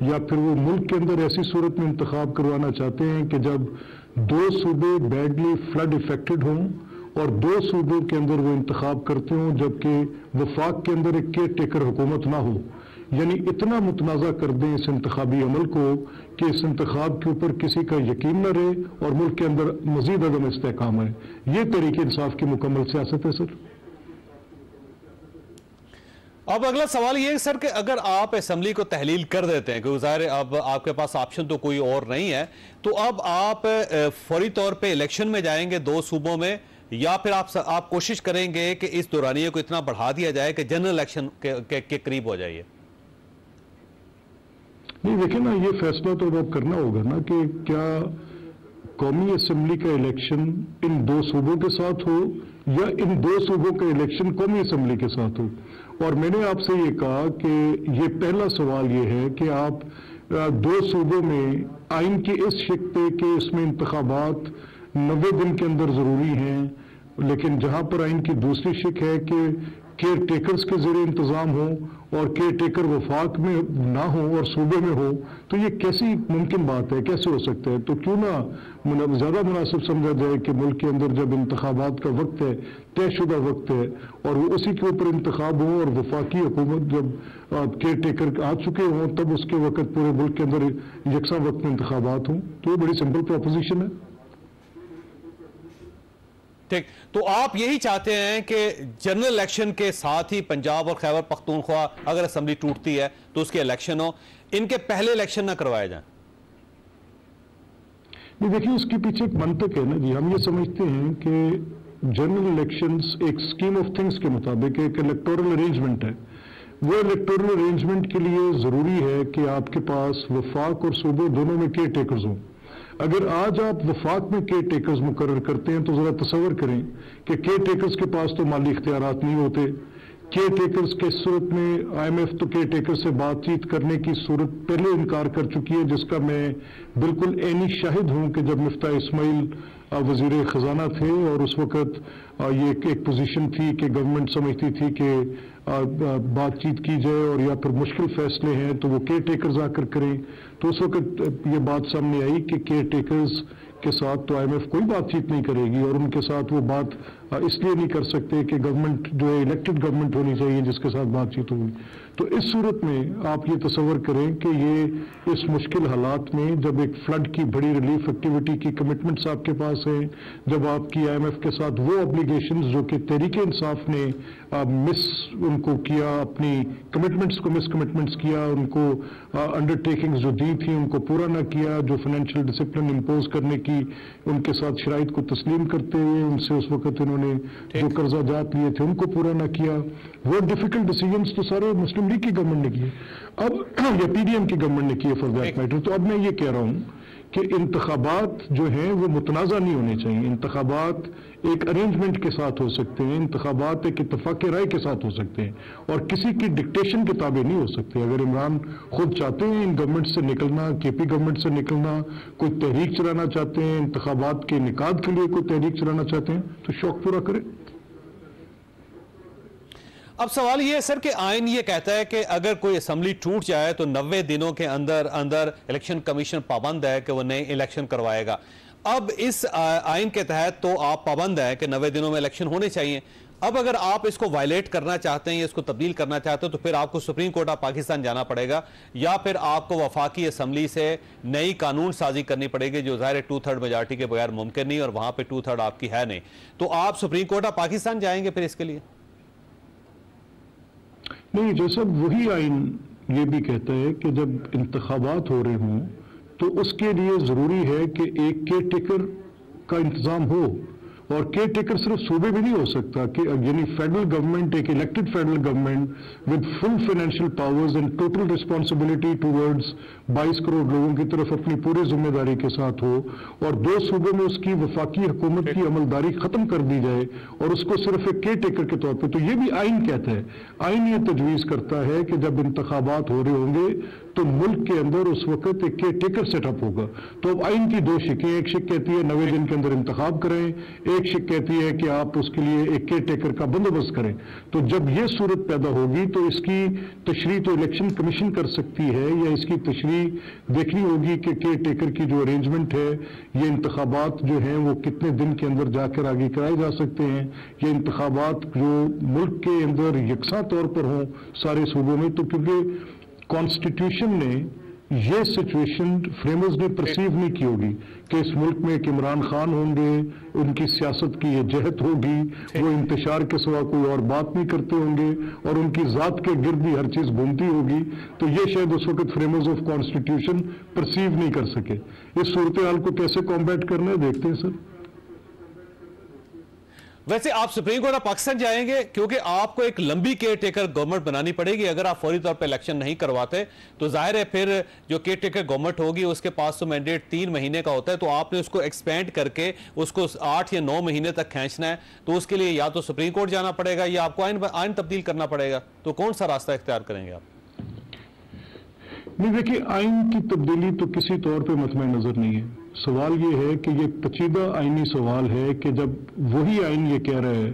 या फिर वो मुल्क के अंदर ऐसी सूरत में इंतखाब करवाना चाहते हैं कि जब 2 सूबे बैडली फ्लड इफेक्टेड हों और 2 सूबों के अंदर वो इंतखाब करते हों, जबकि वफाक के अंदर एक केयर टेकर हुकूमत ना हो। यानी इतना मुतनाज़ा कर दें इस इंतखाबी अमल को कि इस इंतखाब के ऊपर किसी का यकीन न रहे और मुल्क के अंदर मजीद अदम इस्तेहकाम है। ये तरीके इंसाफ की मुकम्मल सियासत है सर। अब अगला सवाल ये है सर कि अगर आप असेंबली को तहलील कर देते हैं, क्योंकि ज़ाहिर अब आपके पास ऑप्शन तो कोई और नहीं है, तो अब आप फौरी तौर पे इलेक्शन में जाएंगे 2 सूबों में, या फिर आप कोशिश करेंगे कि इस दौरानिए को इतना बढ़ा दिया जाए कि जनरल इलेक्शन के करीब हो जाइए? नहीं, देखिए ना, ये फैसला तो अब करना होगा ना कि क्या कौमी असेंबली का इलेक्शन इन 2 सूबों के साथ हो या इन 2 सूबों का इलेक्शन कौमी असेंबली के साथ हो। और मैंने आपसे ये कहा कि ये पहला सवाल ये है कि आप 2 सूबों में आइन के इस शिक पे कि इसमें इंतखाबात 90 दिन के अंदर ज़रूरी हैं, लेकिन जहां पर आइन की दूसरी शिक है कि केयर टेकर्स के ज़रिए इंतज़ाम हो और केयर टेकर वफाक में ना हो और सूबे में हो, तो ये कैसी मुमकिन बात है, कैसे हो सकता है? तो क्यों ना ज़्यादा मुनासिब समझा जाए कि मुल्क के अंदर जब इंतखाबात का वक्त है, तयशुदा वक्त है, और वो उसी के ऊपर इंतखाब हो और वफाकी हुकूमत जब केयर टेकर आ चुके हों तब उसके वक्त पूरे मुल्क के अंदर यकसा वक्त में इंतखाबात हों। तो ये बड़ी सिंपल प्रोपोजिशन है। ठीक, तो आप यही चाहते हैं कि जनरल इलेक्शन के साथ ही पंजाब और खैबर पख्तूनख्वा अगर असेंबली टूटती है तो उसके इलेक्शन हो, इनके पहले इलेक्शन ना करवाए जाएं? नहीं, देखिए, उसके पीछे एक मंतक है ना जी। हम ये समझते हैं कि जनरल इलेक्शंस एक स्कीम ऑफ थिंग्स के मुताबिक एक इलेक्टोरल अरेंजमेंट है। वो इलेक्टोरल अरेंजमेंट के लिए जरूरी है कि आपके पास वफाक और सूबे दोनों में केयर टेकर्स हों। अगर आज आप वफाक में केयर टेकर्स मुकर्रर करते हैं तो जरा तसव्वुर करें कि केयर टेकर्स के पास तो माली इख्तियारात नहीं होते, केयर टेकर्स के सूरत में IMF तो केयर टेकर से बातचीत करने की सूरत पहले इनकार कर चुकी है, जिसका मैं बिल्कुल ऐनी शाहिद हूं कि जब मिफ्ता इस्माइल वजीर खजाना थे और उस वक्त ये एक पोजीशन थी कि गवर्नमेंट समझती थी कि बातचीत की जाए और या फिर मुश्किल फैसले हैं तो वो केयर टेकर्स आकर करें, तो उस वक्त ये बात सामने आई कि केयर टेकर्स के साथ तो IMF कोई बातचीत नहीं करेगी और उनके साथ वो बात इसलिए नहीं कर सकते कि गवर्नमेंट जो है इलेक्टेड गवर्नमेंट होनी चाहिए जिसके साथ बातचीत होगी। तो इस सूरत में आप ये तसव्वुर करें कि ये इस मुश्किल हालात में जब एक फ्लड की बड़ी रिलीफ एक्टिविटी की कमिटमेंट्स आपके पास है, जब आपकी IMF के साथ वो ऑब्लिगेशंस जो कि तहरीक इंसाफ ने मिस उनको किया, अपनी कमिटमेंट्स को मिस कमिटमेंट्स किया, उनको अंडरटेकिंग्स जो दी थी उनको पूरा ना किया, जो फाइनेंशियल डिसिप्लिन इम्पोज करने की उनके साथ शराइत को तस्लीम करते हुए उनसे उस वक्त इन्होंने जो कर्जा जात लिए थे उनको पूरा ना किया, वो डिफिकल्ट डिसीजंस तो सारे मुस्लिम लीग की गवर्नमेंट ने किए, अब या PDM की गवर्नमेंट ने किए फॉर दैट मैटर। तो अब मैं ये कह रहा हूं कि इंतखाबात जो हैं वो मुतनाज़ा नहीं होने चाहिए, इंतखाबात एक अरेंजमेंट के साथ हो सकते हैं, इंतखाबात एक इत्तफाक राय के साथ हो सकते हैं और किसी की डिक्टेशन के ताबे नहीं हो सकते। अगर इमरान खुद चाहते हैं इन गवर्नमेंट से निकलना, KP गवर्नमेंट से निकलना, कोई तहरीक चलाना चाहते हैं, इंतखाबात के निकाद के लिए कोई तहरीक चलाना चाहते हैं तो शौक पूरा करें। अब सवाल यह है सर कि आइन ये कहता है कि अगर कोई असेंबली टूट जाए तो 90 दिनों के अंदर अंदर इलेक्शन कमीशन पाबंद है कि वो नए इलेक्शन करवाएगा। अब इस आइन के तहत तो आप पाबंद है कि 90 दिनों में इलेक्शन होने चाहिए। अब अगर आप इसको वायलेट करना चाहते हैं या इसको तब्दील करना चाहते हो तो फिर आपको सुप्रीम कोर्ट ऑफ पाकिस्तान जाना पड़ेगा या फिर आपको वफाकी असम्बली से नई कानून साजी करनी पड़ेगी, जो ज़ाहिर 2/3 मेजॉरिटी के बगैर मुमकिन नहीं और वहां पर 2/3 आपकी है नहीं। तो आप सुप्रीम कोर्ट ऑफ पाकिस्तान जाएंगे फिर इसके लिए? नहीं, जैसा वही आइन ये भी कहता है कि जब इंतखाबात हो रहे हों तो उसके लिए ज़रूरी है कि एक केयर टेकर का इंतज़ाम हो और केयर टेकर सिर्फ सूबे में नहीं हो सकता कि यानी फेडरल गवर्नमेंट, एक elected federal government with full financial powers and total responsibility towards 22 crore लोगों की तरफ अपनी पूरी जिम्मेदारी के साथ हो और 2 सूबों में उसकी वफाकी हुकूमत की अमलदारी खत्म कर दी जाए और उसको सिर्फ एक केयर टेकर के तौर पर। तो ये भी आइन कहता है, आइन ये तजवीज़ करता है कि जब इंतखाबात हो रहे होंगे तो मुल्क के अंदर उस वक्त एक केयर टेकर सेटअप होगा। तो अब आइन की 2 शिकें, एक शिक कहती है 90 दिन के अंदर इंतखाब करें, एक शिक कहती है कि आप उसके लिए एक केयर टेकर का बंदोबस्त करें। तो जब ये सूरत पैदा होगी तो इसकी तशरीह तो इलेक्शन कमीशन कर सकती है या इसकी तशरीह देखनी होगी कि केयर टेकर की जो अरेंजमेंट है, ये इंतखाबात जो हैं वो कितने दिन के अंदर जाकर आगे कराए जा सकते हैं, ये इंतखाबात जो मुल्क के अंदर यकसा तौर पर हों सारे सूबों में। तो क्योंकि कॉन्स्टिट्यूशन ने ये सिचुएशन फ्रेमर्स ने परसीव नहीं की होगी कि इस मुल्क में एक इमरान खान होंगे, उनकी सियासत की ये जहत होगी, वो इंतशार के सिवा कोई और बात नहीं करते होंगे और उनकी जात के गिर्द ही हर चीज घूमती होगी। तो ये शायद उस वक्त फ्रेमर्स ऑफ कॉन्स्टिट्यूशन परसीव नहीं कर सके। इस सूरत हाल को कैसे कॉम्बैट करना है देखते हैं सर। वैसे आप सुप्रीम कोर्ट ऑफ पाकिस्तान जाएंगे क्योंकि आपको एक लंबी केयर टेकर गवर्नमेंट बनानी पड़ेगी। अगर आप फौरी तौर पर इलेक्शन नहीं करवाते तो जाहिर है फिर जो केयर टेकर गवर्नमेंट होगी उसके पास तो मैंडेट 3 महीने का होता है, तो आपने उसको एक्सपेंड करके उसको 8 या 9 महीने तक खींचना है। तो उसके लिए या तो सुप्रीम कोर्ट जाना पड़ेगा या आपको आइन तब्दील करना पड़ेगा। तो कौन सा रास्ता इख्तियार करेंगे आप? नहीं, देखिए आइन की तब्दीली तो किसी तौर पे मतमे नजर नहीं है। सवाल ये है कि ये पेचीदा आइनी सवाल है कि जब वही आइन ये कह रहा है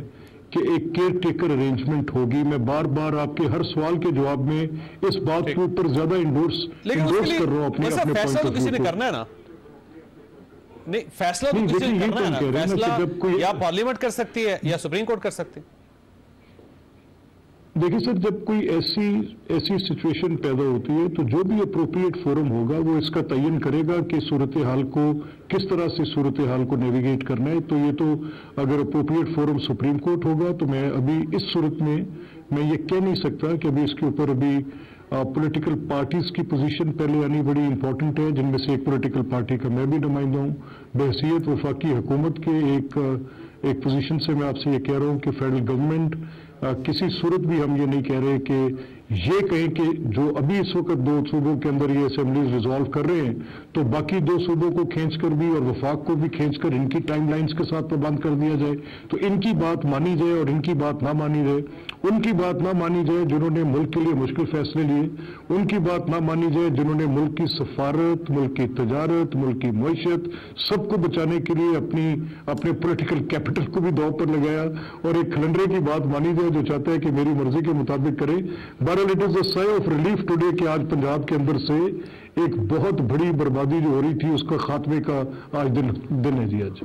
कि एक केयर टेकर अरेंजमेंट होगी, मैं बार बार आपके हर सवाल के जवाब में इस बात के ऊपर ज्यादा इंडोर्स कर रहा हूं अपने फैसला तो किसी ने करना है ना। नहीं, फैसला तो किसी ने करना है ना। फैसला या पार्लियामेंट कर सकती है या सुप्रीम कोर्ट कर सकती है। देखिए सर, जब कोई ऐसी सिचुएशन पैदा होती है तो जो भी अप्रोप्रिएट फोरम होगा वो इसका तयन करेगा कि सूरत हाल को किस तरह से सूरत हाल को नेविगेट करना है। तो ये तो अगर अप्रोप्रिएट फोरम सुप्रीम कोर्ट होगा तो मैं अभी इस सूरत में मैं ये कह नहीं सकता कि अभी इसके ऊपर अभी पॉलिटिकल पार्टीज की पोजीशन पहले आनी बड़ी इंपॉर्टेंट है, जिनमें से एक पॉलिटिकल पार्टी का मैं भी नुमाइंदा हूँ। बहसीयत वफाकी हुकूमत के एक पोजीशन से मैं आपसे ये कह रहा हूँ कि फेडरल गवर्नमेंट किसी सूरत भी हम ये नहीं कह रहे कि ये कहें कि जो अभी इस वक्त 2 सूबों के अंदर ये असेंबलीज रिजॉल्व कर रहे हैं, तो बाकी 2 सूबों को खींचकर भी और वफाक को भी खींचकर इनकी टाइमलाइंस के साथ प्रबंध कर दिया जाए, तो इनकी बात मानी जाए और इनकी बात ना मानी जाए। उनकी बात ना मानी जाए जिन्होंने मुल्क के लिए मुश्किल फैसले लिए, उनकी बात ना मानी जाए जिन्होंने मुल्क की सफारत, मुल्क की तजारत, मुल्क की मईशत सबको बचाने के लिए अपने पॉलिटिकल कैपिटल को भी दांव पर लगाया, और एक खलंडरे की बात मानी जाए जो चाहता है कि मेरी मर्जी के मुताबिक करे। बहरहाल it is a sigh of relief today कि आज पंजाब के अंदर से एक बहुत बड़ी बर्बादी जो हो रही थी उसका खात्मे का आज दिन है जी। आज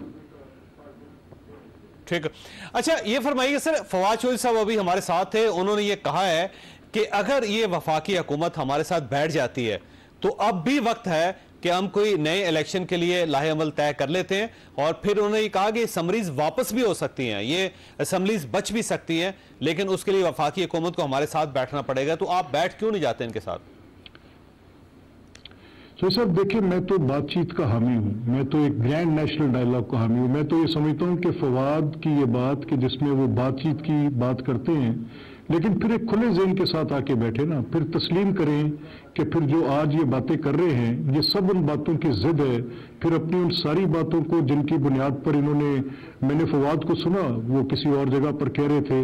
ठीक है। अच्छा ये फरमाइए सर, फवाद चौधरी साहब अभी हमारे साथ थे, उन्होंने ये कहा है कि अगर ये वफाकी हुकूमत हमारे साथ बैठ जाती है तो अब भी वक्त है कि हम कोई नए इलेक्शन के लिए लाहे अमल तय कर लेते हैं, और फिर उन्होंने ये कहा कि असम्बलीज वापस भी हो सकती हैं, ये असम्बलीज बच भी सकती हैं, लेकिन उसके लिए वफाकी हुकूमत को हमारे साथ बैठना पड़ेगा। तो आप बैठ क्यों नहीं जाते इनके साथ? तो सर देखिए, मैं तो बातचीत का हामी हूं, मैं तो एक ग्रैंड नेशनल डायलॉग का हामी हूं। मैं तो ये समझता हूं कि फवाद की ये बात कि जिसमें वो बातचीत की बात करते हैं, लेकिन फिर एक खुले ज़हन के साथ आके बैठे ना, फिर तस्लीम करें कि फिर जो आज ये बातें कर रहे हैं ये सब उन बातों की जिद है। फिर अपनी उन सारी बातों को जिनकी बुनियाद पर इन्होंने, मैंने फवाद को सुना वो किसी और जगह पर कह रहे थे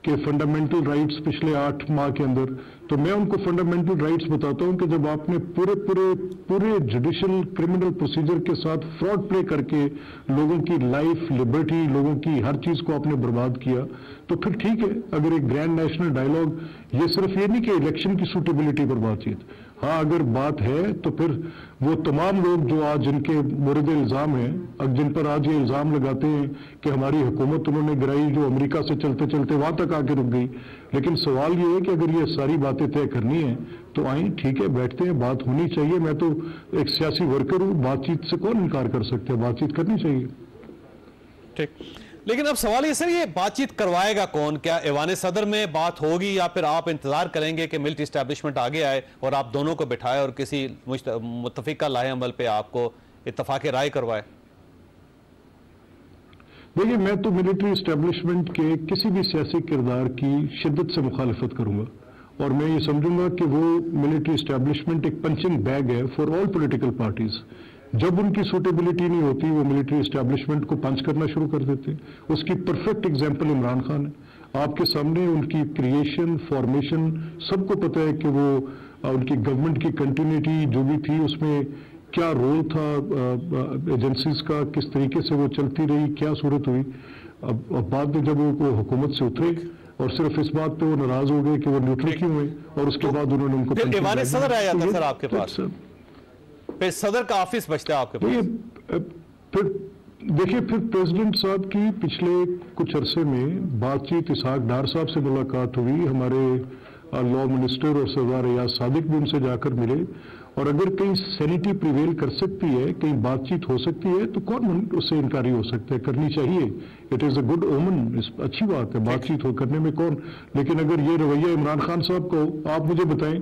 कि फंडामेंटल राइट्स पिछले 8 माह के अंदर, तो मैं उनको फंडामेंटल राइट्स बताता हूं कि जब आपने पूरे जुडिशियल क्रिमिनल प्रोसीजर के साथ फ्रॉड प्ले करके लोगों की लाइफ, लिबर्टी, लोगों की हर चीज को आपने बर्बाद किया, तो फिर ठीक है। अगर एक ग्रैंड नेशनल डायलॉग, ये सिर्फ ये नहीं कि इलेक्शन की सूटेबिलिटी पर बातचीत, हाँ अगर बात है तो फिर वो तमाम लोग जो आज जिनके मुर्द इल्जाम हैं, अब जिन पर आज ये इल्जाम लगाते हैं कि हमारी हुकूमत उन्होंने गिराई जो अमेरिका से चलते चलते वहां तक आके रुक गई, लेकिन सवाल ये है कि अगर ये सारी बातें तय करनी है तो आए, ठीक है, बैठते हैं, बात होनी चाहिए। मैं तो एक सियासी वर्कर हूं, बातचीत से कौन इनकार कर सकते हैं, बातचीत करनी चाहिए। ठीक, लेकिन अब सवाल ये सर, ये बातचीत करवाएगा कौन? क्या ऐवान सदर में बात होगी या फिर आप इंतजार करेंगे कि मिलिट्री एस्टैब्लिशमेंट आगे आए और आप दोनों को बिठाए और किसी मुत्तफिका लाहे अमल पे आपको इत्तफाक राय करवाए? देखिए, मैं तो मिलिट्री एस्टैब्लिशमेंट के किसी भी सियासी किरदार की शिद्दत से मुखालफत करूंगा, और मैं ये समझूंगा कि वो मिलिट्री एस्टैब्लिशमेंट एक पंचिंग बैग है फॉर ऑल पॉलिटिकल पार्टीज। जब उनकी सूटेबिलिटी नहीं होती वो मिलिट्री एस्टैब्लिशमेंट को पंच करना शुरू कर देते हैं। उसकी परफेक्ट एग्जांपल इमरान खान है, आपके सामने उनकी क्रिएशन, फॉर्मेशन, सबको पता है कि वो उनकी गवर्नमेंट की कंटिन्यूटी जो भी थी उसमें क्या रोल था एजेंसीज का, किस तरीके से वो चलती रही, क्या सूरत हुई। अब बाद में जब वो हुकूमत से उतरे और सिर्फ इस बात पे वो नाराज हो गए कि वो न्यूट्रल क्यों हुए, और उसके बाद उन्होंने उनको सदर आया था सर आपके पास, फिर सदर का ऑफिस बचता है आपके पास। फिर देखिए, फिर प्रेसिडेंट साहब की पिछले कुछ अरसे में बातचीत, इसहाक डार साहब से मुलाकात हुई, हमारे लॉ मिनिस्टर और सरदार एयाज सादिक भी उनसे जाकर मिले, और अगर कहीं सैनिटी प्रिवेल कर सकती है, कहीं बातचीत हो सकती है, तो कौन उससे इनकारी हो सकता है? करनी चाहिए, इट इज अ गुड ओमन, अच्छी बात है, बातचीत हो करने में कौन। लेकिन अगर ये रवैया इमरान खान साहब को, आप मुझे बताएं,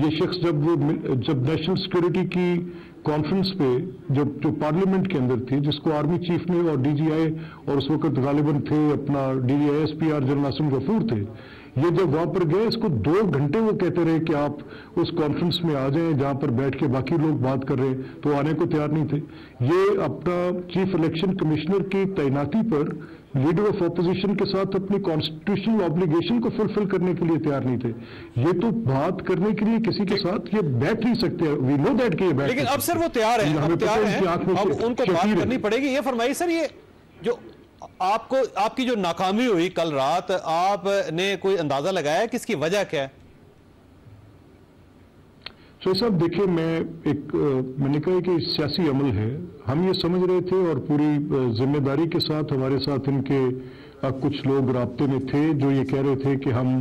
ये शख्स जब नेशनल सिक्योरिटी की कॉन्फ्रेंस पे जो पार्लियामेंट के अंदर थी, जिसको आर्मी चीफ ने और डीजीआई और उस वक्त गालिबन थे अपना डीजीआईएसपीआर जनरल आसिम गफूर थे, ये जब वहां पर गए, इसको 2 घंटे वो कहते रहे कि आप उस कॉन्फ्रेंस में आ जाएं जहां पर बैठ के बाकी लोग बात कर रहे हैं, तो आने को तैयार नहीं थे। ये अपना चीफ इलेक्शन कमिश्नर की तैनाती पर लीडर ऑफ ऑपोजिशन के साथ अपनी कॉन्स्टिट्यूशनल ऑब्लिगेशन को फुलफिल करने के लिए तैयार नहीं थे। ये तो बात करने के लिए किसी के साथ ये बैठ नहीं सकते, वी नो दैट कि ये बैठ, लेकिन अब सर वो तैयार है, अब उनको बात करनी पड़ेगी। ये फरमाइए सर, ये जो आपकी जो नाकामी हुई कल रात, आपने कोई अंदाजा लगाया कि इसकी वजह क्या है? तो साहब देखिए, मैंने कहा कि सियासी अमल है, हम ये समझ रहे थे और पूरी जिम्मेदारी के साथ हमारे साथ इनके कुछ लोग राब्ते में थे जो ये कह रहे थे कि हम,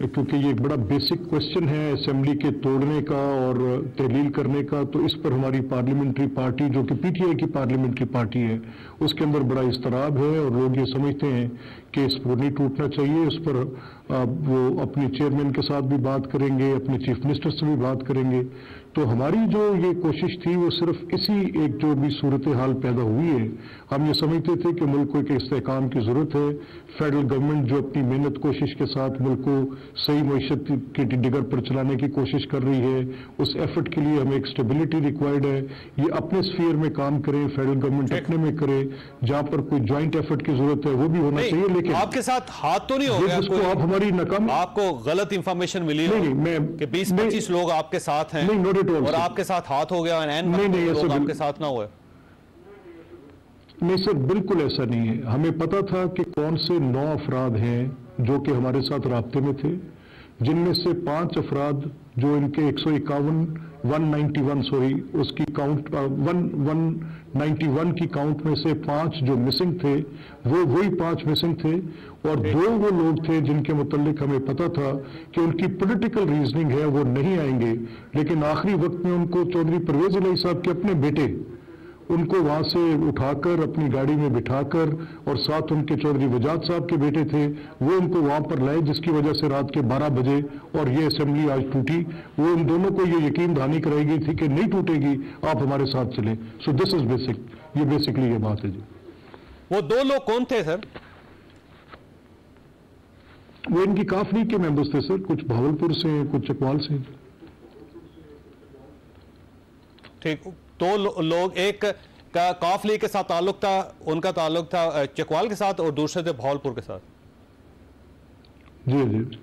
क्योंकि ये एक बड़ा बेसिक क्वेश्चन है असेंबली के तोड़ने का और तहलील करने का, तो इस पर हमारी पार्लियामेंट्री पार्टी जो कि पीटीआई की पार्लियामेंट्री पार्टी है उसके अंदर बड़ा इस्तराब है, और लोग ये समझते हैं कि इस पर नहीं टूटना चाहिए। इस पर वो अपने चेयरमैन के साथ भी बात करेंगे, अपने चीफ मिनिस्टर से भी बात करेंगे। तो हमारी जो ये कोशिश थी वो सिर्फ इसी एक जो भी सूरत हाल पैदा हुई है, हम ये समझते थे कि मुल्क को एक इस्तेहकाम की ज़रूरत है। फेडरल गवर्नमेंट जो अपनी मेहनत कोशिश के साथ मुल्क को सही मईशत की डिगर पर चलाने की कोशिश कर रही है, उस एफर्ट के लिए हमें एक स्टेबिलिटी रिक्वायर्ड है। ये अपने स्फीयर में काम करें, फेडरल गवर्नमेंट अपने में करे, जहां पर कोई ज्वाइंट एफर्ट की जरूरत है वो भी होना चाहिए। लेकिन आपके साथ हाथ तो नहीं हो गया जिसको आप हमारी नाकाम, आपको गलत इंफॉर्मेशन मिली नहीं, मैं कि 20-25 लोग आपके साथ हैं, नहीं, not at all, और sir. आपके साथ हाथ हो गया, नहीं, लोग आपके साथ ना हुए? नहीं सर, बिल्कुल ऐसा नहीं है। हमें पता था कि कौन से 9 अफराद हैं जो कि हमारे साथ राब्ते में थे, जिनमें से 5 अफराद जो इनके 191 उसकी काउंट 191 की काउंट में से 5 जो मिसिंग थे, वो वही 5 मिसिंग थे। और 2 वो लोग थे जिनके मुतल्लिक हमें पता था कि उनकी पॉलिटिकल रीजनिंग है, वो नहीं आएंगे। लेकिन आखिरी वक्त में उनको चौधरी परवेज इलाही साहब के अपने बेटे उनको वहां से उठाकर अपनी गाड़ी में बिठाकर, और साथ उनके चौधरी वजाद साहब के बेटे थे, वो उनको वहां पर लाए, जिसकी वजह से रात के 12 बजे और ये असेंबली आज टूटी। वो इन दोनों को ये यकीन दहानी कराई गई थी कि नहीं टूटेगी, आप हमारे साथ चले। सो दिस इज बेसिक, ये बेसिकली ये बात है जी। वो 2 लोग कौन थे सर? वो इनकी काफली के मेंबर्स थे सर, कुछ भावलपुर से, कुछ चकवाल से। ठीक, 2 लोग, एक का काफली के साथ ताल्लुक था, उनका ताल्लुक था चकवाल के साथ, और दूसरे थे भावलपुर के साथ। जी जी,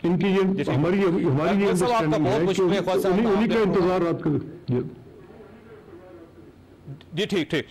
इनकी ये हमारी ये अंडरस्टैंडिंग है कि उन्हीं का इंतजार आप कर। जी ठीक ठीक।